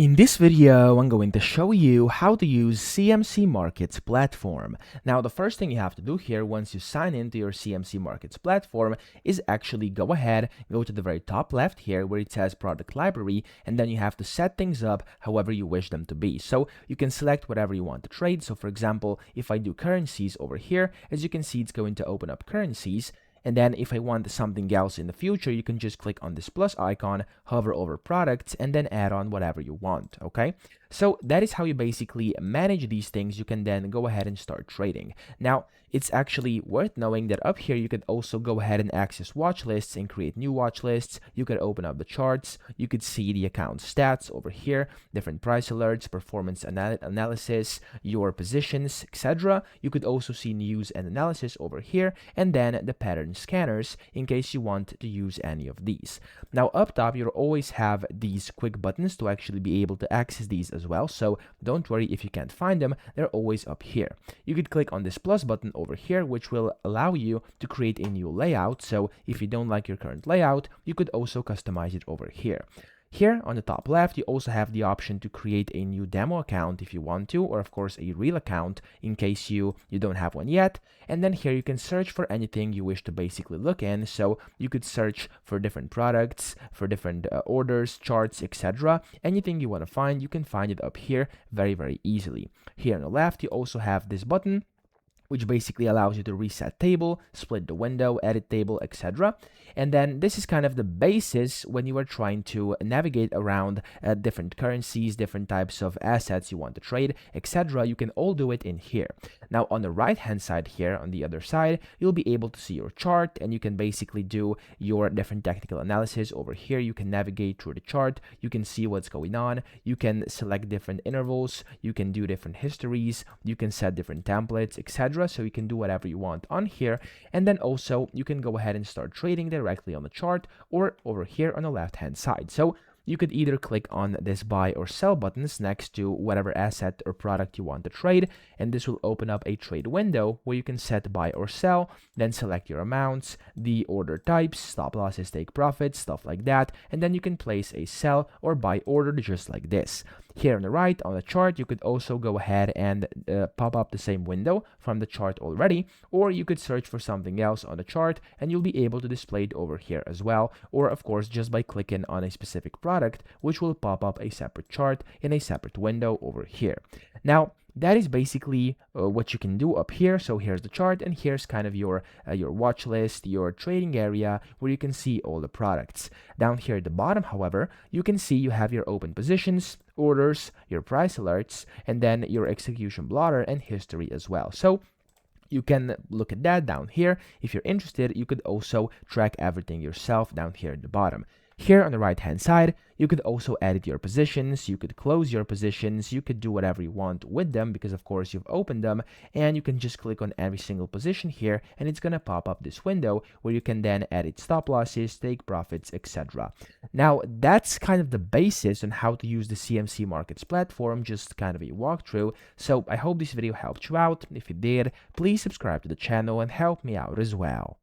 In this video, I'm going to show you how to use CMC Markets platform. Now, the first thing you have to do here once you sign into your CMC Markets platform is actually go ahead, go to the very top left here where it says product library, and then you have to set things up however you wish them to be. So you can select whatever you want to trade. So for example, if I do currencies over here, as you can see, it's going to open up currencies. And then if I want something else in the future, you can just click on this plus icon, hover over products, and then add on whatever you want, okay? So that is how you basically manage these things. You can then go ahead and start trading. Now, it's actually worth knowing that up here, you could also go ahead and access watch lists and create new watch lists. You could open up the charts. You could see the account stats over here, different price alerts, performance analysis, your positions, etc. You could also see news and analysis over here, and then the pattern scanners in case you want to use any of these. Now, up top, you'll always have these quick buttons to actually be able to access these as well. So don't worry if you can't find them, they're always up here. You could click on this plus button over here, which will allow you to create a new layout. So if you don't like your current layout, you could also customize it over here. Here on the top left, you also have the option to create a new demo account if you want to, or of course a real account in case you don't have one yet. And then here you can search for anything you wish to basically look in. So you could search for different products, for different orders, charts, etc. Anything you want to find, you can find it up here very, very easily. Here on the left, you also have this button, which basically allows you to reset table, split the window, edit table, etc. And then this is kind of the basis when you are trying to navigate around different currencies, different types of assets you want to trade, etc. You can all do it in here. Now on the right hand side here, on the other side, you'll be able to see your chart and you can basically do your different technical analysis. Over here, you can navigate through the chart, you can see what's going on, you can select different intervals, you can do different histories, you can set different templates, etc. So you can do whatever you want on here. And then also you can go ahead and start trading directly on the chart or over here on the left hand side. So you could either click on this buy or sell buttons next to whatever asset or product you want to trade, and this will open up a trade window where you can set buy or sell, then select your amounts, the order types, stop losses, take profits, stuff like that, and then you can place a sell or buy order just like this. Here on the right on the chart, you could also go ahead and pop up the same window from the chart already, or you could search for something else on the chart and you'll be able to display it over here as well, or of course just by clicking on a specific product, which will pop up a separate chart in a separate window over here. Now, that is basically what you can do up here. So here's the chart, and here's kind of your watch list, your trading area where you can see all the products. Down here at the bottom, however, you can see you have your open positions, orders, your price alerts, and then your execution blotter and history as well. So you can look at that down here. If you're interested, you could also track everything yourself down here at the bottom. Here on the right hand side, you could also edit your positions, you could close your positions, you could do whatever you want with them because of course you've opened them, and you can just click on every single position here and it's going to pop up this window where you can then edit stop losses, take profits, etc. Now that's kind of the basis on how to use the CMC Markets platform, just kind of a walkthrough. So I hope this video helped you out. If it did, please subscribe to the channel and help me out as well.